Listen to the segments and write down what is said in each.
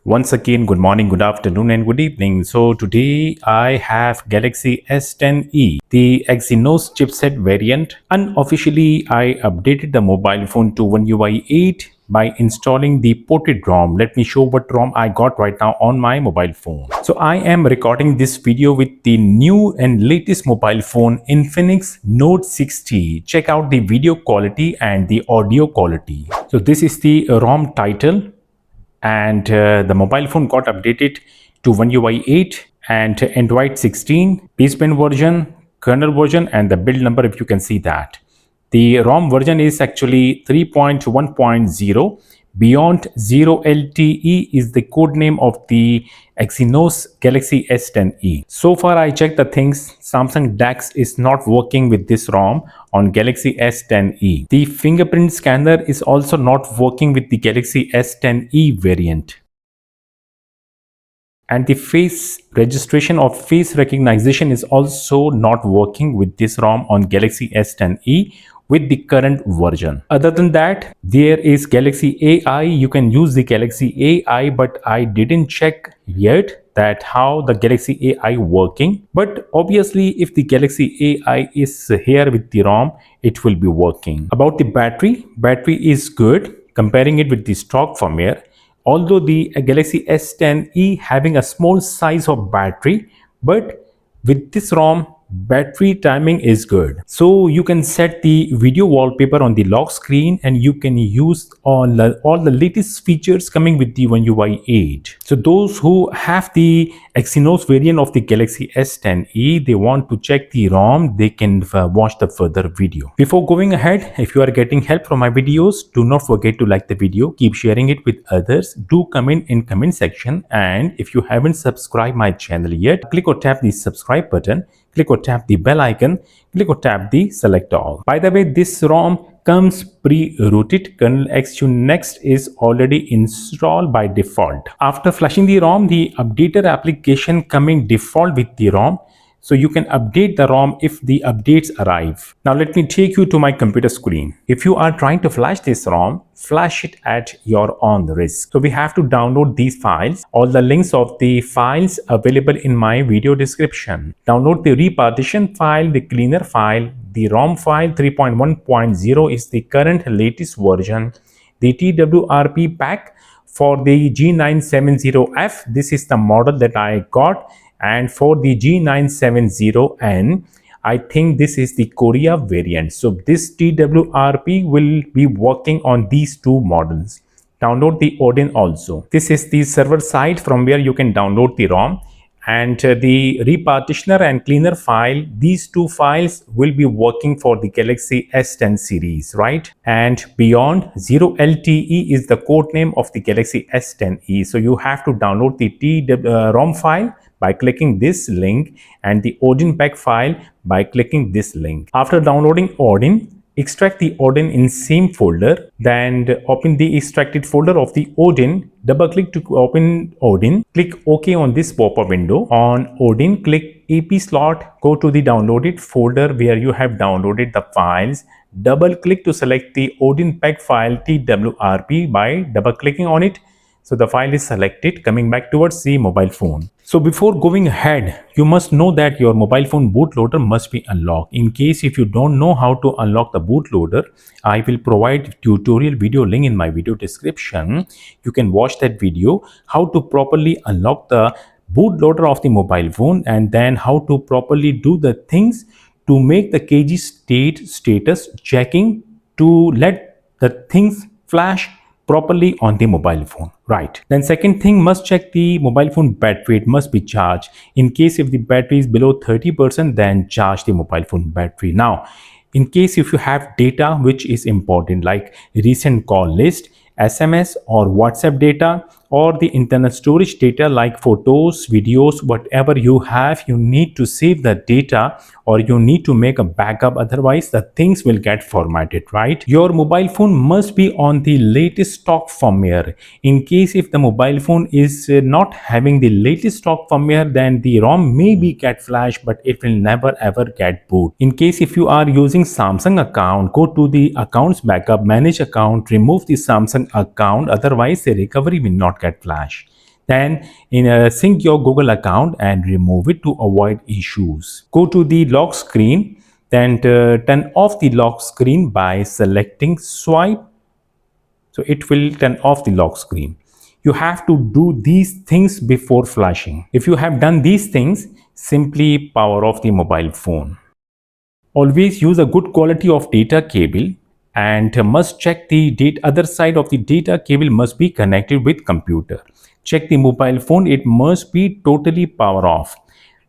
Once again, good morning, good afternoon, and good evening. So today I have Galaxy S10e, the Exynos chipset variant. Unofficially, I updated the mobile phone to One UI 8 by installing the ported ROM. Let me show what ROM I got right now on my mobile phone. So I am recording this video with the new and latest mobile phone Infinix Note 60. Check out the video quality and the audio quality. So this is the ROM title, and the mobile phone got updated to One UI 8 and Android 16 baseband version, kernel version, and the build number, if you can see that. The ROM version is actually 3.1.0. Beyond 0 LTE is the code name of the Exynos Galaxy S10e. So far I checked the things. Samsung DeX is not working with this ROM on Galaxy S10e. The fingerprint scanner is also not working with the Galaxy S10e variant. And the face registration or face recognition is also not working with this ROM on Galaxy S10e with the current version. Other than that, there is Galaxy AI. You can use the Galaxy AI, but I didn't check yet that how the Galaxy AI working. But obviously, if the Galaxy AI is here with the ROM, it will be working. About the battery is good comparing it with the stock firmware. Although the Galaxy S10e having a small size of battery, but with this ROM, battery timing is good. So you can set the video wallpaper on the lock screen, and you can use all the latest features coming with the One UI 8. So those who have the Exynos variant of the Galaxy S10e, they want to check the ROM, they can watch the further video. Before going ahead, if you are getting help from my videos, do not forget to like the video, keep sharing it with others, do comment in comment section, and if you haven't subscribed my channel yet, click or tap the subscribe button, click or tap the bell icon, click or tap the select all. By the way, this ROM comes pre-rooted. Kernel X Next is already installed by default. After flashing the ROM, the updater application coming default with the ROM. So you can update the ROM if the updates arrive. Now let me take you to my computer screen. If you are trying to flash this ROM, flash it at your own risk. So we have to download these files. All the links of the files available in my video description. Download the repartition file, the cleaner file, the ROM file 3.1.0 is the current latest version. The TWRP pack for the G970F, this is the model that I got. And for the G970N, I think this is the Korea variant. So this TWRP will be working on these two models. Download the Odin also. This is the server side from where you can download the ROM. And the repartitioner and cleaner file, these two files will be working for the Galaxy S10 series, right? And beyond 0 LTE is the code name of the Galaxy S10e. So you have to download the ROM file by clicking this link, and the Odin pack file by clicking this link. After downloading Odin, extract the Odin in same folder, then open the extracted folder of the Odin, double click to open Odin, click OK on this pop-up window. On Odin, click AP slot, go to the downloaded folder where you have downloaded the files, double click to select the Odin pack file TWRP by double clicking on it. So the file is selected, coming back towards the mobile phone. So before going ahead, you must know that your mobile phone bootloader must be unlocked. In case if you don't know how to unlock the bootloader, I will provide tutorial video link in my video description. You can watch that video, how to properly unlock the bootloader of the mobile phone, and then how to properly do the things to make the KG status checking to let the things flash properly on the mobile phone, right? Then second thing, must check the mobile phone battery. It must be charged. In case if the battery is below 30%, then charge the mobile phone battery. Now in case if you have data which is important, like recent call list, SMS or WhatsApp data, or the internal storage data like photos, videos, whatever you have, you need to save the data or you need to make a backup, otherwise the things will get formatted, right? Your mobile phone must be on the latest stock firmware. In case if the mobile phone is not having the latest stock firmware, then the ROM may be get flashed, but it will never ever get boot. In case if you are using Samsung account, go to the accounts backup, manage account, remove the Samsung account, otherwise the recovery will not get flashed. Then sync your Google account and remove it to avoid issues. Go to the lock screen, then turn off the lock screen by selecting swipe. So it will turn off the lock screen. You have to do these things before flashing. If you have done these things, simply power off the mobile phone. Always use a good quality of data cable and must check the other side of the data cable must be connected with computer. Check the mobile phone, it must be totally power off.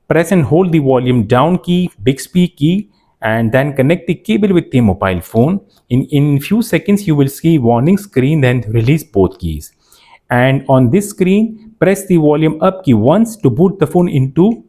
Press and hold the volume down key, Bixby key, and then connect the cable with the mobile phone. In few seconds you will see warning screen, then release both keys. And on this screen, press the volume up key once to boot the phone into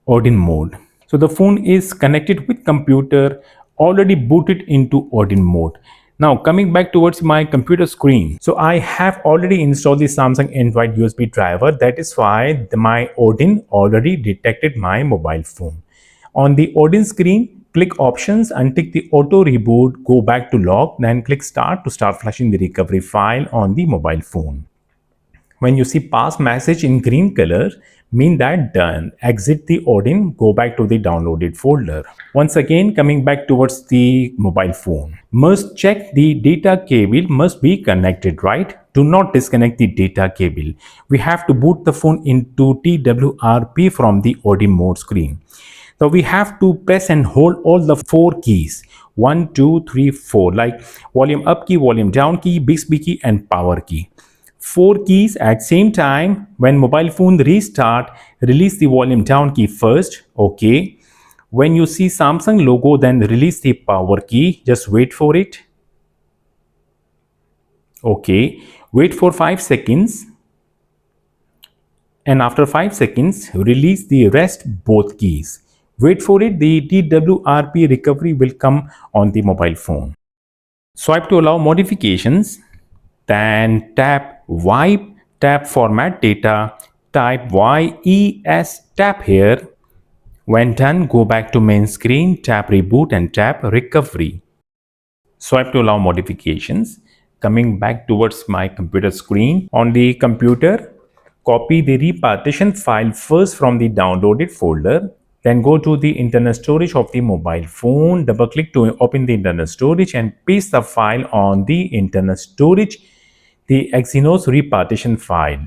Odin mode. So the phone is connected with computer, already booted into Odin mode. Now coming back towards my computer screen. So I have already installed the Samsung Android USB driver. That is why my Odin already detected my mobile phone. On the Odin screen, click options, untick the auto reboot, go back to lock, then click start to start flashing the recovery file on the mobile phone. When you see pass message in green color, mean that done. Exit the Odin, go back to the downloaded folder. Once again, coming back towards the mobile phone. Must check the data cable must be connected, right? Do not disconnect the data cable. We have to boot the phone into TWRP from the Odin mode screen. So we have to press and hold all the four keys. 1, 2, 3, 4. Like volume up key, volume down key, Bixby key, and power key. Four keys at same time. When mobile phone restart, release the volume down key first. Okay. When you see Samsung logo, then release the power key. Just wait for it. Okay. Wait for 5 seconds. And after 5 seconds, release the rest both keys. Wait for it. The TWRP recovery will come on the mobile phone. Swipe to allow modifications. Then tap wipe, tap format data, type YES, tap here. When done, go back to main screen, tap reboot and tap recovery. Swipe to allow modifications. Coming back towards my computer screen. On the computer, copy the repartition file first from the downloaded folder. Then go to the internal storage of the mobile phone. Double click to open the internal storage and paste the file on the internal storage, the Exynos repartition file.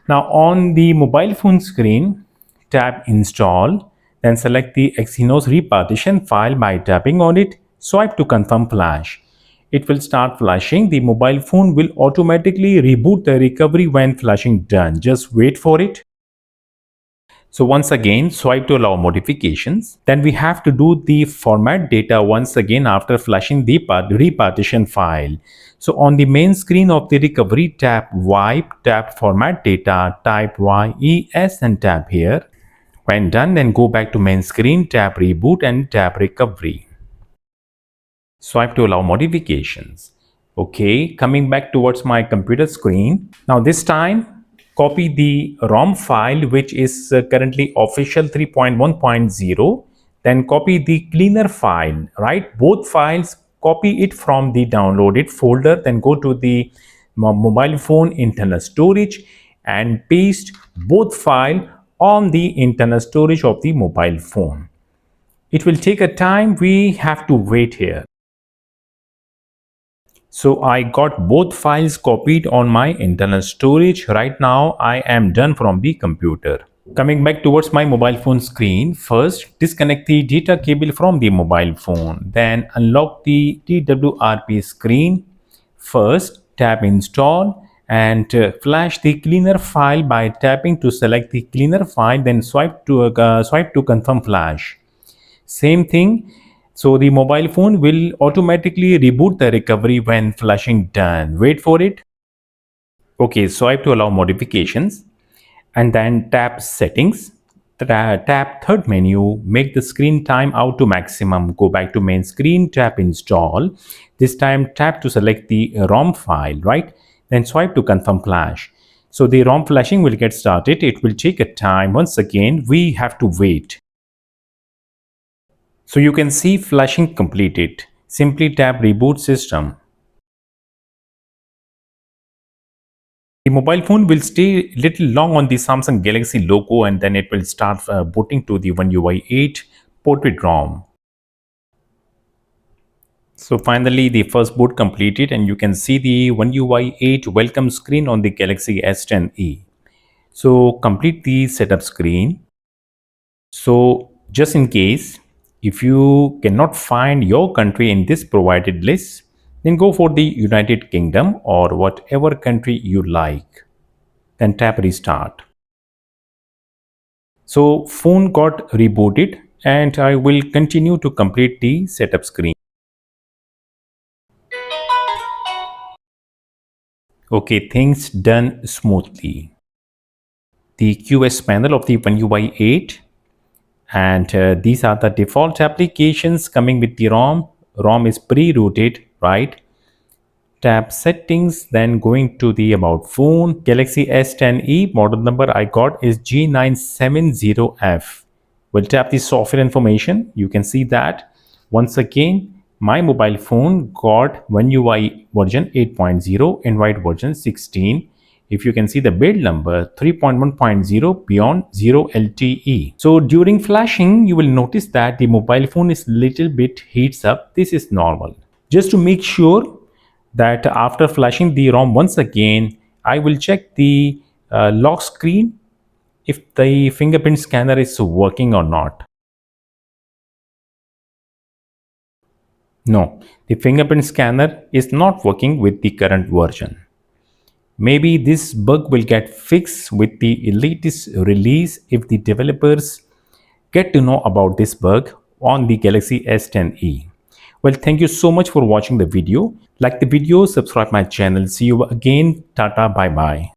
Now on the mobile phone screen, tap install, then select the Exynos repartition file by tapping on it, swipe to confirm flash. It will start flashing. The mobile phone will automatically reboot the recovery when flashing done. Just wait for it. So once again, swipe to allow modifications. Then we have to do the format data once again after flashing the repartition file. So on the main screen of the recovery, tap wipe, tap format data, type YES and tap here. When done, then go back to main screen, tap reboot and tap recovery. Swipe to allow modifications. Okay, coming back towards my computer screen. Now this time, copy the ROM file which is currently official 3.1.0. Then copy the cleaner file, right? Both files, copy it from the downloaded folder. Then go to the mobile phone internal storage and paste both file on the internal storage of the mobile phone. It will take a time. We have to wait here. So I got both files copied on my internal storage. Right now I am done from the computer. Coming back towards my mobile phone screen, first disconnect the data cable from the mobile phone. Then unlock the TWRP screen. First tap install and flash the cleaner file by tapping to select the cleaner file. Then swipe to confirm flash. Same thing. So the mobile phone will automatically reboot the recovery when flashing done. Wait for it. Okay, swipe to allow modifications and then tap settings. Tap third menu, make the screen time out to maximum. Go back to main screen, tap install. This time tap to select the ROM file, right? Then swipe to confirm flash. So the ROM flashing will get started. It will take a time. Once again, we have to wait. So you can see flashing completed. Simply tap reboot system. The mobile phone will stay little long on the Samsung Galaxy logo, and then it will start booting to the One UI 8 portrait ROM. So finally the first boot completed, and you can see the One UI 8 welcome screen on the Galaxy S10e. So complete the setup screen. So just in case, if you cannot find your country in this provided list, then go for the United Kingdom or whatever country you like. Then tap restart. So phone got rebooted, and I will continue to complete the setup screen. Okay, things done smoothly. The QS panel of the One UI 8, and these are the default applications coming with the ROM. ROM is pre-rooted, right? Tap settings, then going to the about phone. Galaxy S10e model number I got is G970F. We'll tap the software information. You can see that once again my mobile phone got One UI version 8.0, Android version 16. If you can see the build number 3.1.0 beyond 0 LTE. So during flashing you will notice that the mobile phone is little bit heats up. This is normal. Just to make sure that after flashing the ROM once again, I will check the lock screen if the fingerprint scanner is working or not. No, the fingerprint scanner is not working with the current version. Maybe this bug will get fixed with the latest release if the developers get to know about this bug on the Galaxy S10e. Well, thank you so much for watching the video. Like the video, subscribe my channel. See you again. Tata, bye bye.